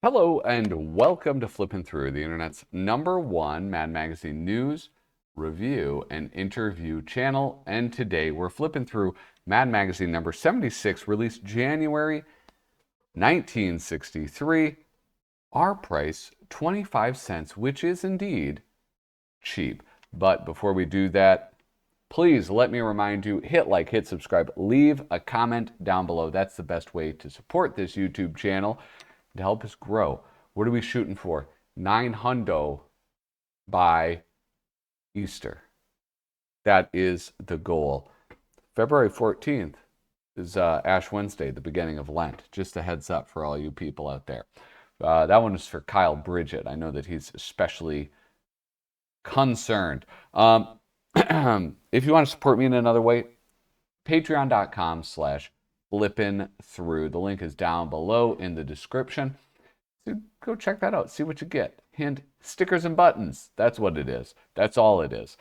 Hello and welcome to Flippin Through, the internet's #1 Mad Magazine news, review, and interview channel. And today we're flipping through Mad Magazine number 76, released January 1963. Our price, 25 cents, which is indeed cheap. But before we do that, please let me remind you, hit like, hit subscribe, leave a comment down below. That's the best way to support this YouTube channel to help us grow. What are we shooting for? 900 by Easter. That is the goal. February 14th is Ash Wednesday, the beginning of Lent. Just a heads up for all you people out there. That one is for Kyle Bridget. I know that he's especially concerned. If you want to support me in another way, patreon.com/flippinthrough. The link is down below in the description. So go check that out. See what you get. Hint, stickers and buttons. That's what it is. That's all it is.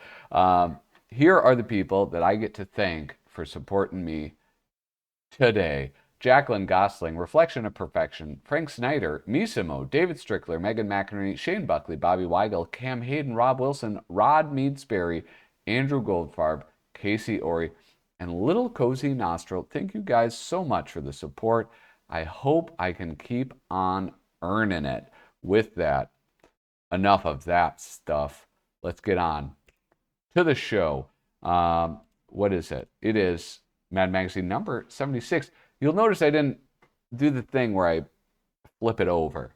Here are the people that I get to thank for supporting me today. Jacqueline Gosling, Reflection of Perfection, Frank Snyder, Misimo, David Strickler, Megan McInerney, Shane Buckley, Bobby Weigel, Cam Hayden, Rob Wilson, Rod Meadsbury, Andrew Goldfarb, Casey Ori, and Little Cozy Nostril. Thank you guys so much for the support. I hope I can keep on earning it. With that, enough of that stuff. Let's get on to the show. What is it? It is Mad Magazine number 76. You'll notice I didn't do the thing where I flip it over.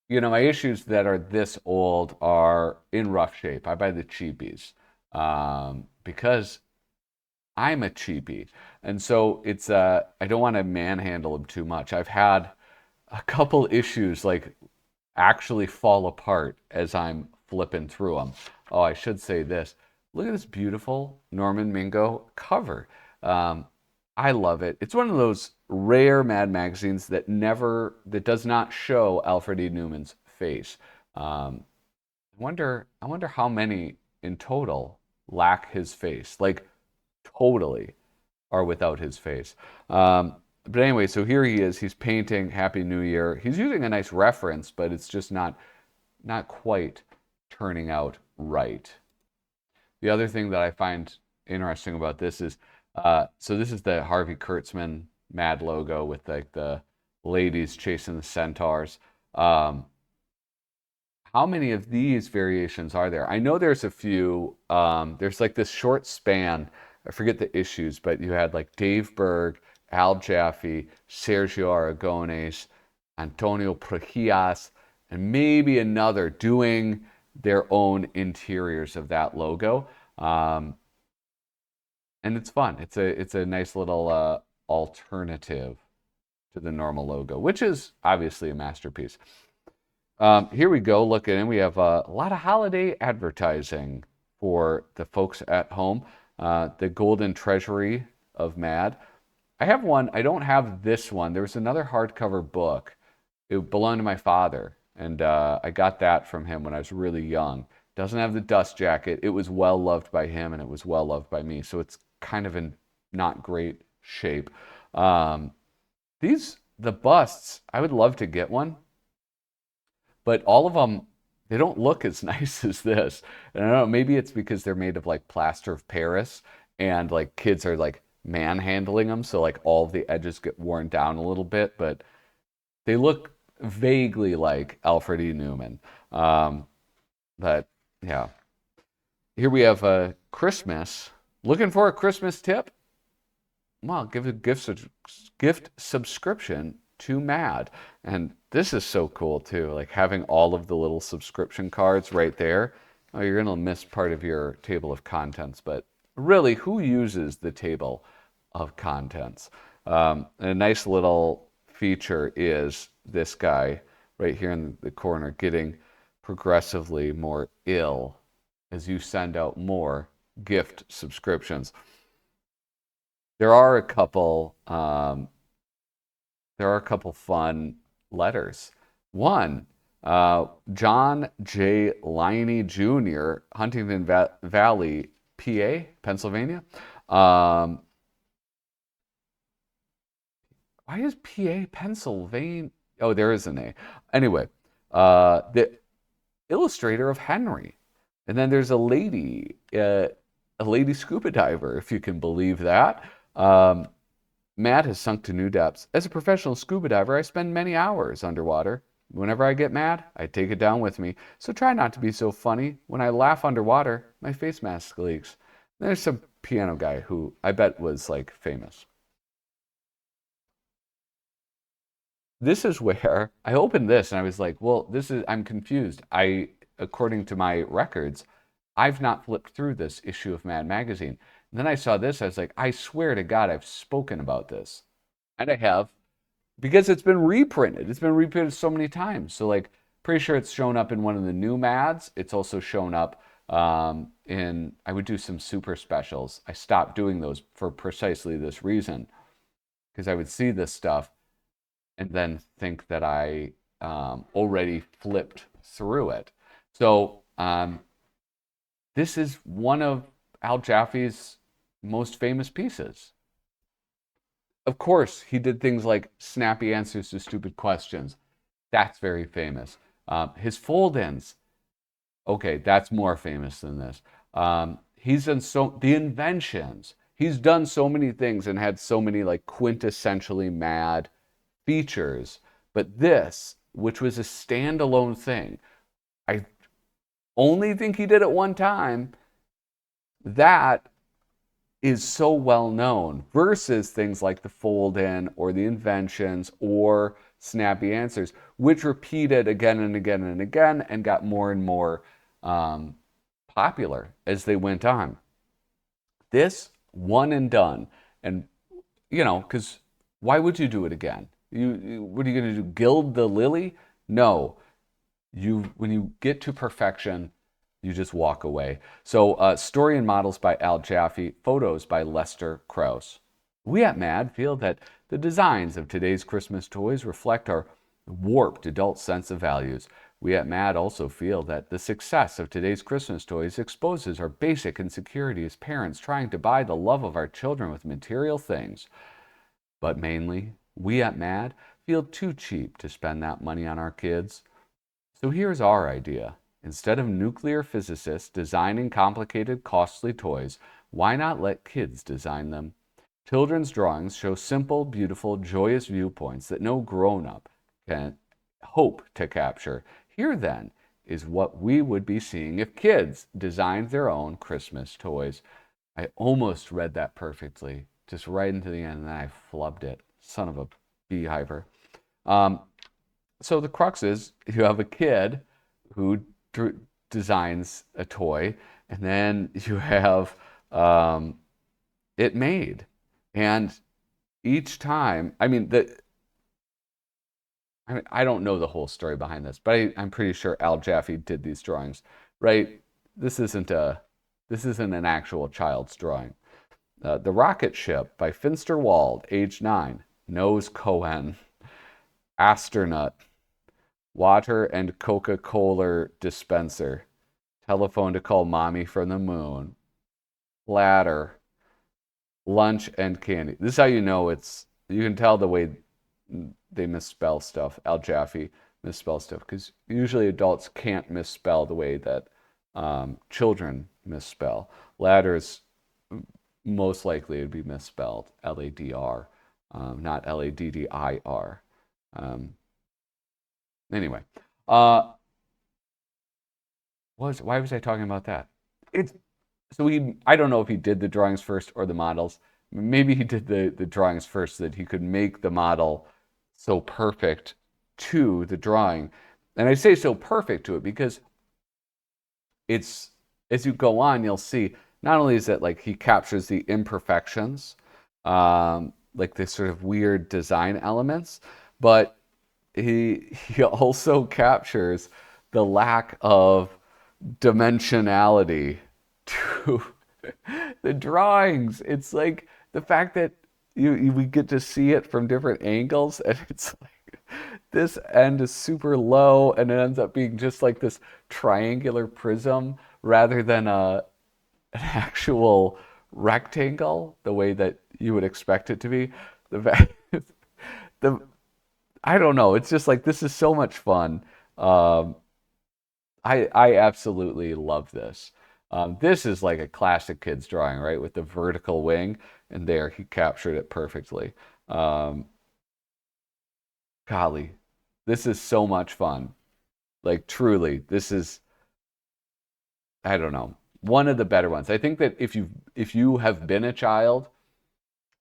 You know, my issues that are this old are in rough shape. I buy the cheapies because I'm a cheapie. And so it's, I don't want to manhandle them too much. I've had a couple issues like actually fall apart as I'm flipping through them. Oh, I should say this. Look at this beautiful Norman Mingo cover. I love it. It's one of those rare Mad magazines that does not show Alfred E. Neuman's face. I wonder how many in total lack his face, like totally are without his face. But anyway, so here he is. He's painting Happy New Year. He's using a nice reference, but it's just not quite turning out right. The other thing that I find interesting about this is, so this is the Harvey Kurtzman MAD logo with like the ladies chasing the centaurs. How many of these variations are there? I know there's a few. There's like this short span. I forget the issues, but you had like Dave Berg, Al Jaffee, Sergio Aragones, Antonio Prohías, and maybe another doing their own interiors of that logo. And it's fun. It's a nice little alternative to the normal logo, which is obviously a masterpiece. Here we go. Look at it. We have a lot of holiday advertising for the folks at home. The Golden Treasury of MAD. I have one. I don't have this one. There was another hardcover book. It belonged to my father, and I got that from him when I was really young. Doesn't have the dust jacket. It was well loved by him, and it was well loved by me. So it's kind of in not great shape. The busts, I would love to get one, but all of them, they don't look as nice as this. And I don't know, maybe it's because they're made of like plaster of Paris, and like kids are like manhandling them, so like all of the edges get worn down a little bit, but they look vaguely like Alfred E. Neuman. But yeah, here we have a Christmas. Looking for a Christmas tip? Well, give a gift subscription to MAD. And this is so cool too, like having all of the little subscription cards right there. Oh, you're gonna miss part of your table of contents, but really, who uses the table of contents? A nice little feature is this guy right here in the corner getting progressively more ill as you send out more gift subscriptions. There are a couple fun letters. One, John J. Liney Jr., Huntington Valley, PA, Pennsylvania. Why is PA Pennsylvania? Oh, there is an A. Anyway, the illustrator of Henry. And then there's a lady scuba diver, if you can believe that. Um, Matt has sunk to new depths. As a professional scuba diver, I spend many hours underwater. Whenever I get mad, I take it down with me. So try not to be so funny. When I laugh underwater, my face mask leaks. There's some piano guy who I bet was like famous. This is where I opened this and I was like, well, I'm confused. According to my records, I've not flipped through this issue of Mad Magazine. And then I saw this, I was like, I swear to God, I've spoken about this. And I have, because it's been reprinted. It's been reprinted so many times. So, like, pretty sure it's shown up in one of the new Mads. It's also shown up I would do some super specials. I stopped doing those for precisely this reason, because I would see this stuff and then think that I already flipped through it. So this is one of Al Jaffee's most famous pieces. Of course, he did things like snappy answers to stupid questions. That's very famous. His fold-ins, okay, that's more famous than this. He's done the inventions. He's done so many things and had so many like quintessentially mad features. But this, which was a standalone thing, I only think he did it one time. That is so well known versus things like the fold in or the inventions or snappy answers, which repeated again and again and again and got more and more popular as they went on. This one and done. And, because why would you do it again? What are you going to do? Gild the lily? No. When you get to perfection, you just walk away. So, story and models by Al Jaffee, photos by Lester Krauss. We at MAD feel that the designs of today's Christmas toys reflect our warped adult sense of values. We at MAD also feel that the success of today's Christmas toys exposes our basic insecurity as parents trying to buy the love of our children with material things. But mainly, we at MAD feel too cheap to spend that money on our kids. So here's our idea. Instead of nuclear physicists designing complicated, costly toys, why not let kids design them? Children's drawings show simple, beautiful, joyous viewpoints that no grown-up can hope to capture. Here, then, is what we would be seeing if kids designed their own Christmas toys. I almost read that perfectly, just right into the end, and then I flubbed it. Son of a beehiver. So the crux is you have a kid who designs a toy, and then you have it made. And each time, I don't know the whole story behind this, but I'm pretty sure Al Jaffee did these drawings, right? This isn't an actual child's drawing. The Rocket Ship by Finster Wald, age 9, Nose Cohen, Astronaut, Water and Coca-Cola dispenser, telephone to call mommy from the moon, ladder, lunch and candy. This is how you know you can tell the way they misspell stuff. Al Jaffee misspells stuff because usually adults can't misspell the way that children misspell. Ladders, most likely it'd be misspelled Ladr, not Laddir. Anyway, why was I talking about that? I don't know if he did the drawings first or the models. Maybe he did the drawings first so that he could make the model so perfect to the drawing. And I say so perfect to it because it's, as you go on, you'll see not only is it like he captures the imperfections, like this sort of weird design elements, but he also captures the lack of dimensionality to the drawings. It's like the fact that we get to see it from different angles, and it's like this end is super low, and it ends up being just like this triangular prism rather than an actual rectangle, the way that you would expect it to be. The fact the I don't know. It's just like this is so much fun. Um, I absolutely love this. This is like a classic kids drawing, right? With the vertical wing, and there he captured it perfectly. Um, Golly, this is so much fun. Like truly, this is I don't know, one of the better ones. I think that if you have been a child,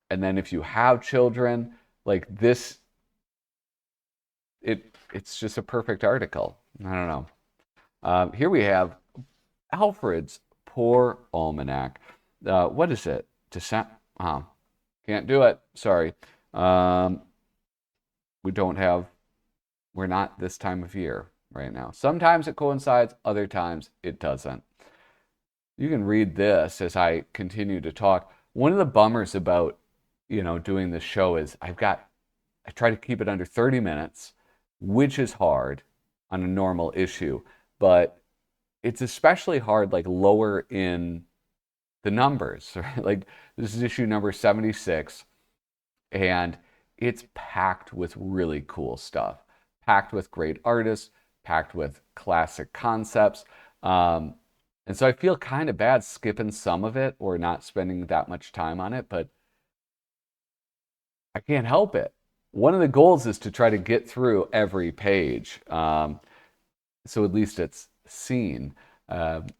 and then if you have children, like this, it's just a perfect article. I don't know. Here we have Alfred's Poor Almanac. What is it? December? Can't do it. Sorry. Um, we don't have. We're not this time of year right now. Sometimes it coincides. Other times it doesn't. You can read this as I continue to talk. One of the bummers about, doing this show is I try to keep it under 30 minutes, which is hard on a normal issue, but it's especially hard like lower in the numbers, right? Like this is issue number 76, and it's packed with really cool stuff, packed with great artists, packed with classic concepts. And so I feel kind of bad skipping some of it or not spending that much time on it, but I can't help it. One of the goals is to try to get through every page, so at least it's seen. But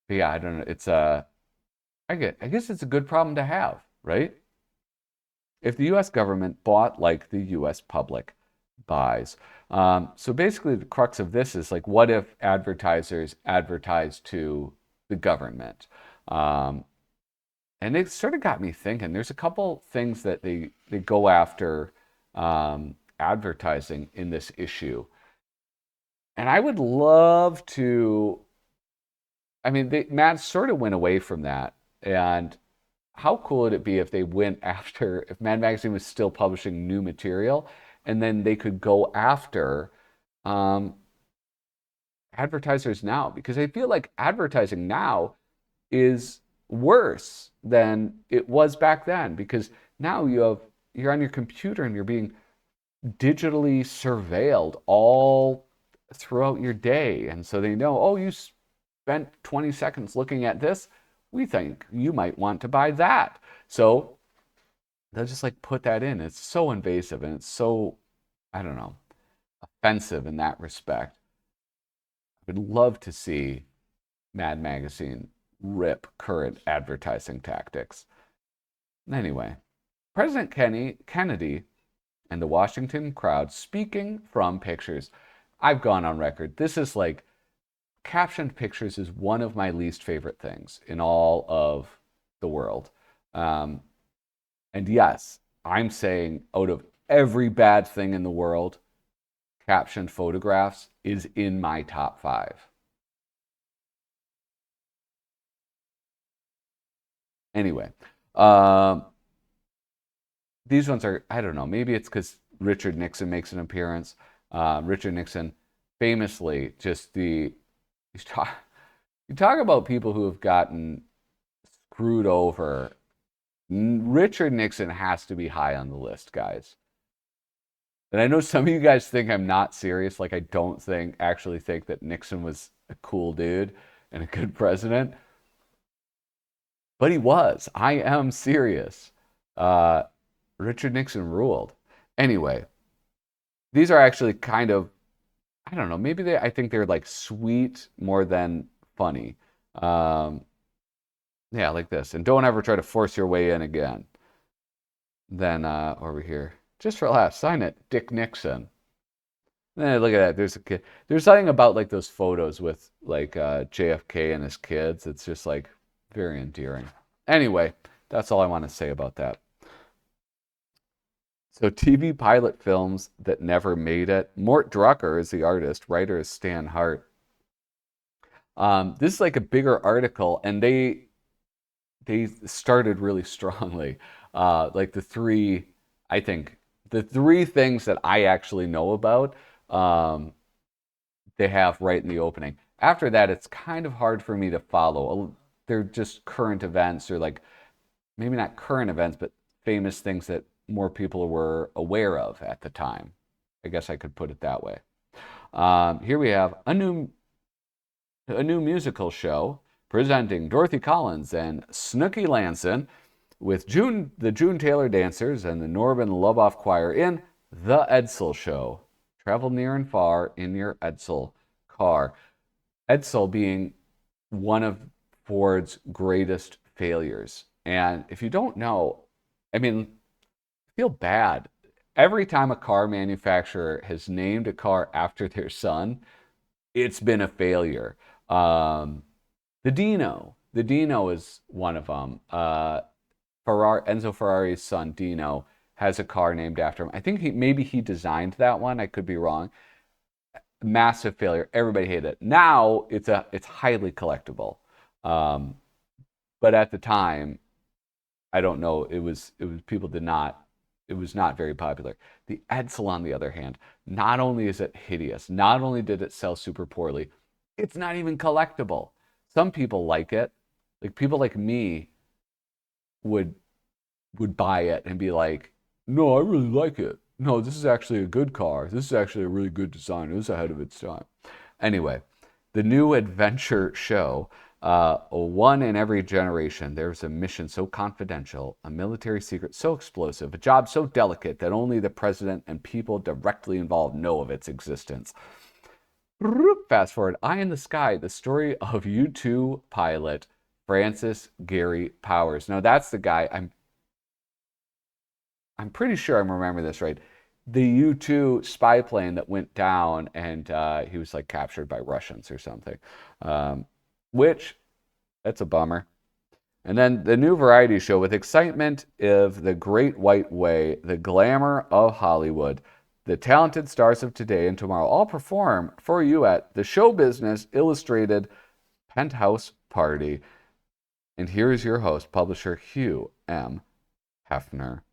yeah, I don't know. I guess it's a good problem to have, right? If the U.S. government bought like the U.S. public buys. So basically, the crux of this is like, what if advertisers advertise to the government? And it sort of got me thinking. There's a couple things that they go after advertising in this issue, and I would love to. I mean, Matt sort of went away from that, and how cool would it be if they went after if Mad Magazine was still publishing new material, and then they could go after um, advertisers now, because I feel like advertising now is worse than it was back then, because now you're on your computer and you're being digitally surveilled all throughout your day, and so they know, oh, you spent 20 seconds looking at this, we think you might want to buy that, so they'll just like put that in. It's so invasive and it's so, I don't know, offensive in that respect. I would love to see Mad Magazine rip current advertising tactics. Anyway, President Kennedy and the Washington crowd speaking from pictures. I've gone on record. This is like, captioned pictures is one of my least favorite things in all of the world. And yes, I'm saying out of every bad thing in the world, captioned photographs is in my top 5. Anyway, these ones are, I don't know, maybe it's because Richard Nixon makes an appearance. Richard Nixon famously just you talk about people who have gotten screwed over. Richard Nixon has to be high on the list, guys. And I know some of you guys think I'm not serious. Like I don't actually think that Nixon was a cool dude and a good president. But he was. I am serious. Richard Nixon ruled. Anyway, these are actually kind of, I don't know, maybe I think they're like sweet more than funny. Yeah, like this. And don't ever try to force your way in again. Then over here, just for laughs, sign it, Dick Nixon. Look at that. There's a kid. There's something about like those photos with like JFK and his kids. It's just like very endearing. Anyway, that's all I want to say about that. So TV pilot films that never made it. Mort Drucker is the artist. Writer is Stan Hart. This is like a bigger article, and they started really strongly. Like I think the three things that I actually know about, they have right in the opening. After that, it's kind of hard for me to follow. They're just current events, or like maybe not current events, but famous things that more people were aware of at the time. I guess I could put it that way. Here we have a new musical show presenting Dorothy Collins and Snooky Lanson with the June Taylor Dancers and the Norman Loboff Choir in The Edsel Show. Travel near and far in your Edsel car. Edsel being one of Ford's greatest failures. And if you don't know, I mean, I feel bad. Every time a car manufacturer has named a car after their son, it's been a failure. The Dino is one of them. Enzo Ferrari's son, Dino, has a car named after him. I think maybe he designed that one. I could be wrong. Massive failure. Everybody hated it. Now it's highly collectible. But at the time, I don't know. It was people did not. It was not very popular. The Edsel, on the other hand, not only is it hideous, not only did it sell super poorly, it's not even collectible. Some people like it. Like people like me would buy it and be like, no, I really like it. No, this is actually a good car. This is actually a really good design. It was ahead of its time. Anyway, the new adventure show, one in every generation. There's a mission so confidential, a military secret so explosive, a job so delicate that only the president and people directly involved know of its existence. Fast forward, Eye in the Sky, the story of U2 pilot Francis Gary Powers. Now that's the guy, I'm pretty sure I'm remembering this right. The U2 spy plane that went down, and he was like captured by Russians or something, which that's a bummer. And then the new variety show with excitement of the Great White Way, the glamour of Hollywood. The talented stars of today and tomorrow all perform for you at the Show Business Illustrated Penthouse Party. And here is your host, publisher Hugh M. Hefner.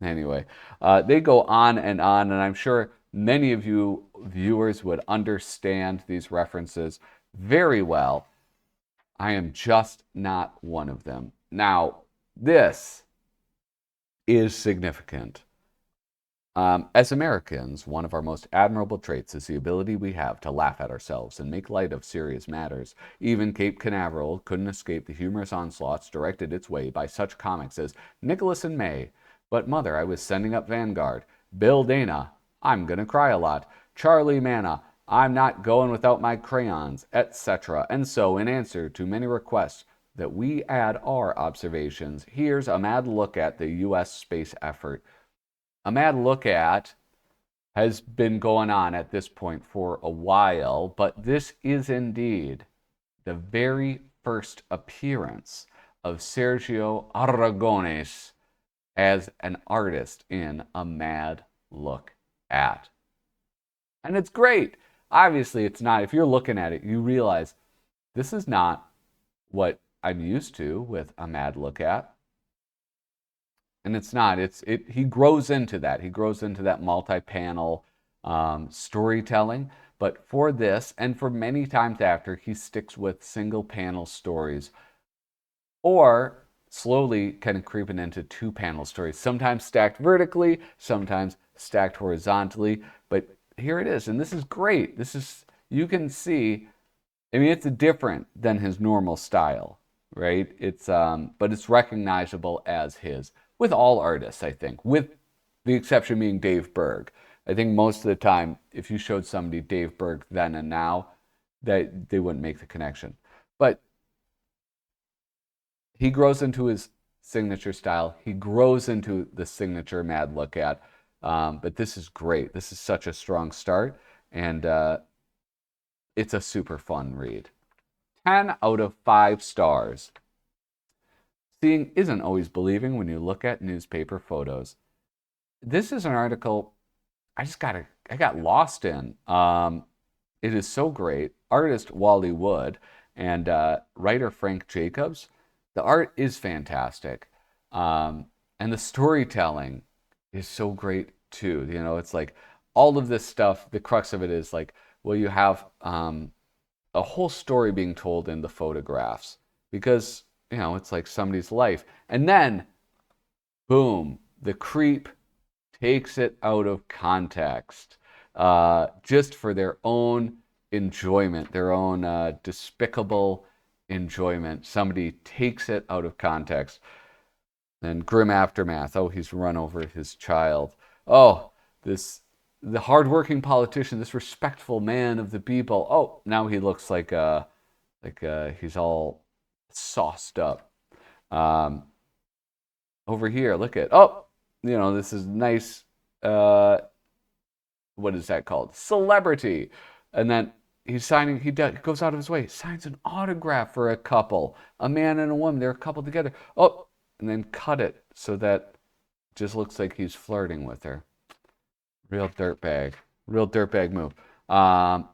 Anyway, they go on, and I'm sure many of you viewers would understand these references very well. I am just not one of them. Now, this is significant. As Americans, one of our most admirable traits is the ability we have to laugh at ourselves and make light of serious matters. Even Cape Canaveral couldn't escape the humorous onslaughts directed its way by such comics as Nicholas and May, But Mother, I Was Sending Up Vanguard, Bill Dana, I'm Gonna Cry a Lot, Charlie Manna, I'm Not Going Without My Crayons, etc. And so, in answer to many requests that we add our observations, here's a mad look at the U.S. space effort. A mad look at has been going on at this point for a while, but this is indeed the very first appearance of Sergio Aragones as an artist in a mad look at. And it's great. Obviously, it's not. If you're looking at it, you realize this is not what I'm used to with a mad look at. And it's not. He grows into that. He grows into that multi-panel storytelling. But for this, and for many times after, he sticks with single-panel stories, or slowly kind of creeping into two-panel stories. Sometimes stacked vertically, sometimes stacked horizontally. But here it is, and this is great. You can see. I mean, it's different than his normal style, right? But it's recognizable as his. With all artists, I think, with the exception being Dave Berg. I think most of the time, if you showed somebody Dave Berg then and now, that they wouldn't make the connection. But he grows into his signature style. He grows into the signature mad look at. But this is great. This is such a strong start, and it's a super fun read. 10 out of 5 stars. Seeing isn't always believing when you look at newspaper photos. This is an article I got lost in. It is so great. Artist Wally Wood and writer Frank Jacobs. The art is fantastic. And the storytelling is so great too. You know, it's like all of this stuff, the crux of it is like, well, you have a whole story being told in the photographs because, you know, it's like somebody's life. And then Boom. The creep takes it out of context, just for their own enjoyment, their own despicable enjoyment. Somebody takes it out of context. Then grim aftermath. Oh, he's run over his child. Oh, the hardworking politician, this respectful man of the people. Oh, now he looks like he's all sauced up. Over here, look at, oh, this is nice. What is that called? Celebrity. And then he's signing, he goes out of his way, signs an autograph for a couple, a man and a woman. They're a couple together. Oh, and then cut it so that it just looks like he's flirting with her. Real dirtbag move. And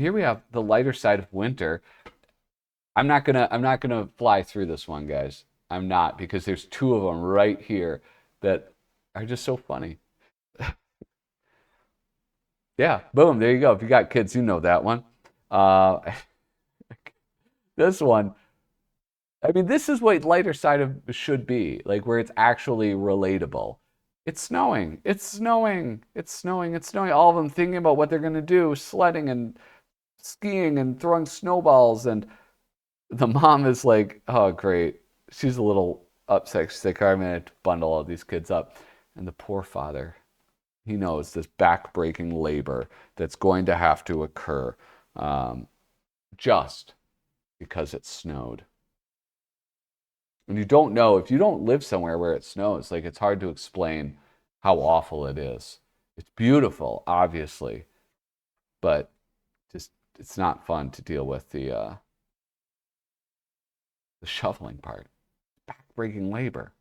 here we have the lighter side of winter. I'm not gonna fly through this one, guys. I'm not, because there's two of them right here that are just so funny. Yeah, boom, there you go. If you got kids, you know that one. This one, I mean, this is what lighter side of should be, like where it's actually relatable. It's snowing. It's snowing. It's snowing. It's snowing. All of them thinking about what they're going to do, sledding and skiing and throwing snowballs. And the mom is like, oh, great. She's a little upset. She's like, I'm going to bundle all these kids up. And the poor father, he knows this back-breaking labor that's going to have to occur just because it snowed. And you don't know, if you don't live somewhere where it snows, like, it's hard to explain how awful it is. It's beautiful, obviously, but just it's not fun to deal with the shoveling part. Back-breaking labor.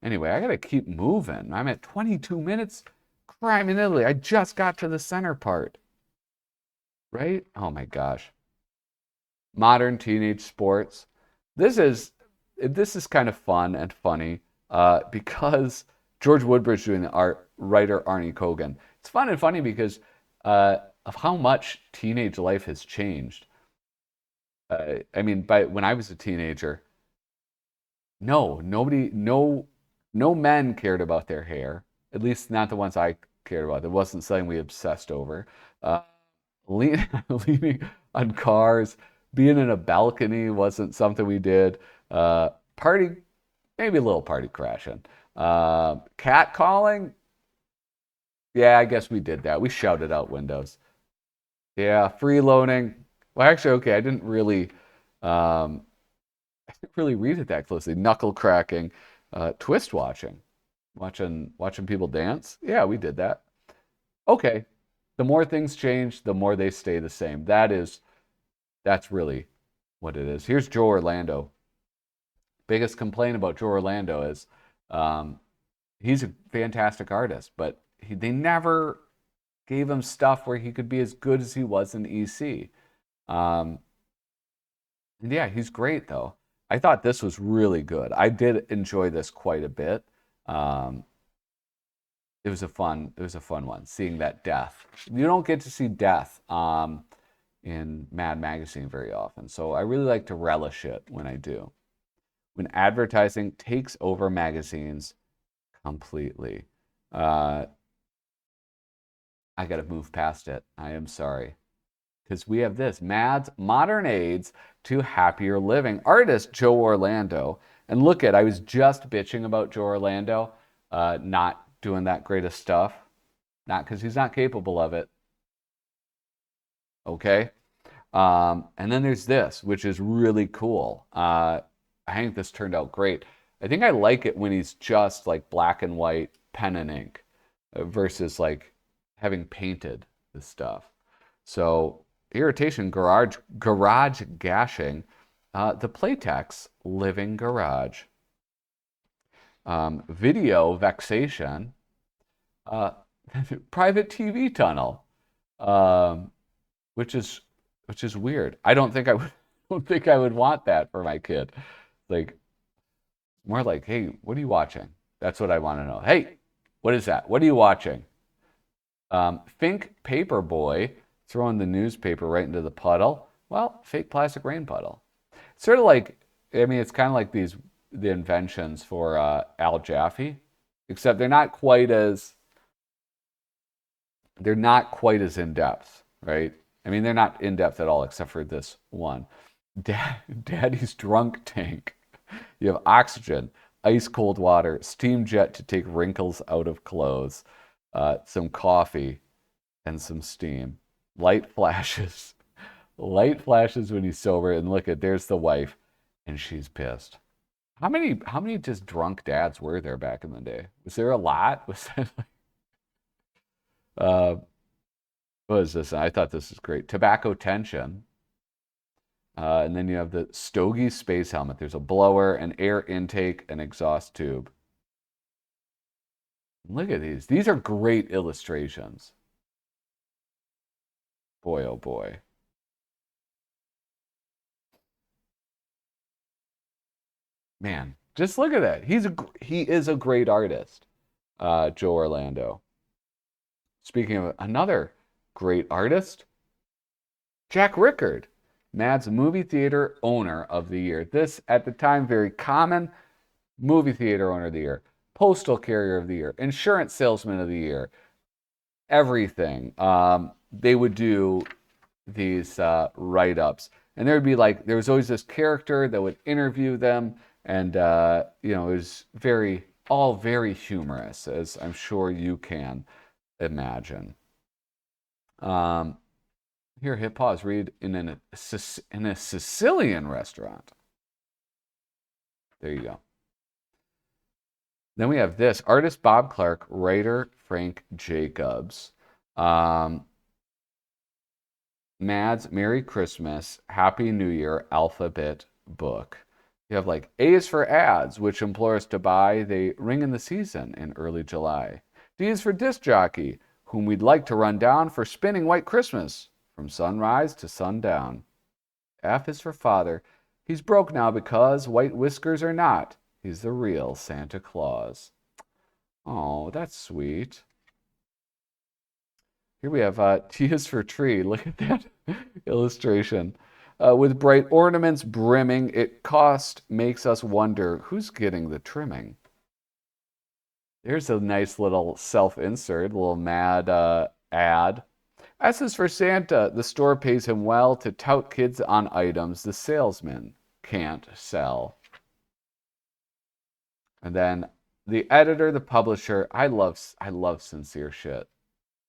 Anyway, I gotta keep moving. I'm at 22 minutes. Crime in Italy. I just got to the center part. Right? Oh my gosh. Modern teenage sports. This is kind of fun and funny because George Woodbridge doing the writer Arnie Kogan. It's fun and funny because of how much teenage life has changed. I mean, when I was a teenager, no men cared about their hair. At least not the ones I cared about. It wasn't something we obsessed over. Leaning on cars, being in a balcony wasn't something we did. Party, maybe a little party crashing. Cat calling, yeah, I guess we did that. We shouted out windows. Yeah, freeloading. Well, actually, okay, I didn't really read it that closely. Knuckle cracking, twist watching, watching people dance. Yeah, we did that. Okay, the more things change, the more they stay the same. That's really what it is. Here's Joe Orlando. Biggest complaint about Joe Orlando is he's a fantastic artist, but they never gave him stuff where he could be as good as he was in EC. And yeah, he's great though. I thought this was really good. I did enjoy this quite a bit. It was a fun one, seeing that death. You don't get to see death in Mad Magazine very often, so I really like to relish it when I do. When advertising takes over magazines completely. I got to move past it. I am sorry. Because we have this, Mad's Modern Aids to Happier Living. Artist Joe Orlando. And look at, I was just bitching about Joe Orlando not doing that great of stuff. Not because he's not capable of it. Okay? And then there's this, which is really cool. I think this turned out great. I think I like it when he's just like black and white pen and ink versus like having painted the stuff. So irritation, garage gashing, the Playtex living garage, video vexation, private TV tunnel, which is weird. I don't think I would want that for my kid. Like, more like, hey, what are you watching? That's what I want to know. Hey, what is that? What are you watching? Fink Paperboy throwing the newspaper right into the puddle. Well, fake plastic rain puddle. Sort of like, I mean, it's kind of like these the inventions for Al Jaffee, except they're not quite as in depth, right? I mean, they're not in depth at all, except for this one. Daddy's drunk tank. You have oxygen, ice cold water, steam jet to take wrinkles out of clothes, some coffee, and some steam. Light flashes. Light flashes when he's sober, and look at, there's the wife, and she's pissed. How many just drunk dads were there back in the day? Was there a lot? Was that like, what is this? I thought this was great. Tobacco tension. And then you have the Stogie space helmet. There's a blower, an air intake, an exhaust tube. Look at these. These are great illustrations. Boy, oh boy. Man, just look at that. He is a great artist, Joe Orlando. Speaking of another great artist, Jack Rickard, MAD's movie theater owner of the year. This, at the time, very common. Movie theater owner of the year, postal carrier of the year, insurance salesman of the year, everything. They would do these write-ups, and there was always this character that would interview them, and it was all very humorous, as I'm sure you can imagine. Here, hit pause. Read in a Sicilian restaurant. There you go. Then we have this artist Bob Clark, writer Frank Jacobs. MAD's Merry Christmas, Happy New Year alphabet book. You have like A's for ads, which implore us to buy. They ring in the season in early July. D is for disc jockey, whom we'd like to run down for spinning White Christmas from sunrise to sundown. F is for father. He's broke now because white whiskers are not. He's the real Santa Claus. Oh, that's sweet. Here we have T is for tree. Look at that illustration. With bright ornaments brimming, cost makes us wonder who's getting the trimming. There's a nice little self-insert, a little MAD ad. S is for Santa. The store pays him well to tout kids on items the salesman can't sell. And then the editor, the publisher. I love sincere shit.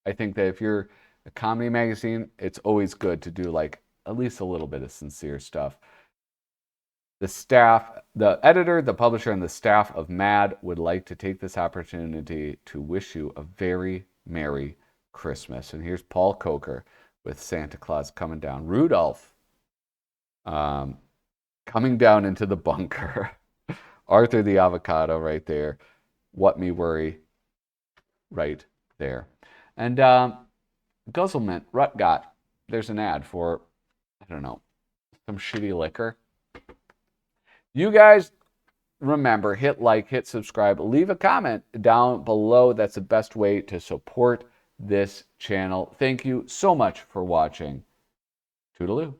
I think that if you're a comedy magazine, it's always good to do like at least a little bit of sincere stuff. The staff, the editor, the publisher, and the staff of MAD would like to take this opportunity to wish you a very Merry Christmas. And here's Paul Coker with Santa Claus coming down. Rudolph coming down into the bunker. Arthur the avocado right there. What me worry right there. And Guzzlement, Rutgott, there's an ad for, I don't know, some shitty liquor. You guys, remember, hit like, hit subscribe, leave a comment down below. That's the best way to support this channel. Thank you so much for watching. Toodaloo.